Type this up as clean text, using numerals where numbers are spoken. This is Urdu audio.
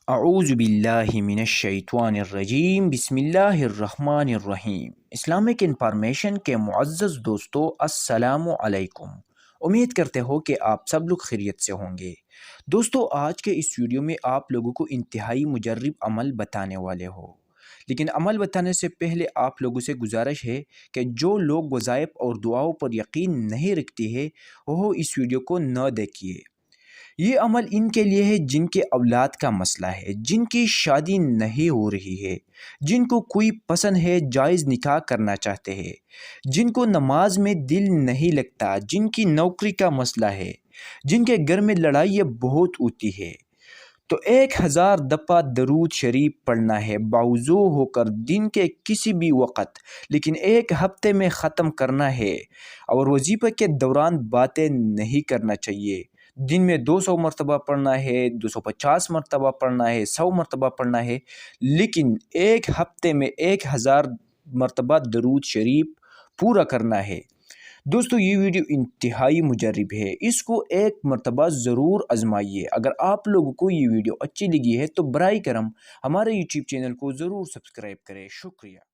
اعوذ باللہ من الشیطان الرجیم بسم اللہ الرحمن الرحیم۔ اسلامک انفارمیشن کے معزز دوستو، السلام علیکم۔ امید کرتے ہو کہ آپ سب لوگ خیریت سے ہوں گے۔ دوستو، آج کے اس ویڈیو میں آپ لوگوں کو انتہائی مجرب عمل بتانے والے ہو، لیکن عمل بتانے سے پہلے آپ لوگوں سے گزارش ہے کہ جو لوگ وظائف اور دعاؤں پر یقین نہیں رکھتے ہیں وہ اس ویڈیو کو نہ دیکھیے۔ یہ عمل ان کے لیے ہے جن کے اولاد کا مسئلہ ہے، جن کی شادی نہیں ہو رہی ہے، جن کو کوئی پسند ہے، جائز نکاح کرنا چاہتے ہیں، جن کو نماز میں دل نہیں لگتا، جن کی نوکری کا مسئلہ ہے، جن کے گھر میں لڑائیاں بہت ہوتی ہے۔ تو 1000 دفعہ درود شریف پڑھنا ہے باوضو ہو کر دن کے کسی بھی وقت، لیکن ایک ہفتے میں ختم کرنا ہے۔ اور وظیفہ کے دوران باتیں نہیں کرنا چاہیے۔ دن میں 200 مرتبہ پڑھنا ہے، 250 مرتبہ پڑھنا ہے، 100 مرتبہ پڑھنا ہے، لیکن ایک ہفتے میں 1000 مرتبہ درود شریف پورا کرنا ہے۔ دوستو، یہ ویڈیو انتہائی مجرب ہے، اس کو ایک مرتبہ ضرور آزمائیے۔ اگر آپ لوگوں کو یہ ویڈیو اچھی لگی ہے تو برائے کرم ہمارے یوٹیوب چینل کو ضرور سبسکرائب کریں۔ شکریہ۔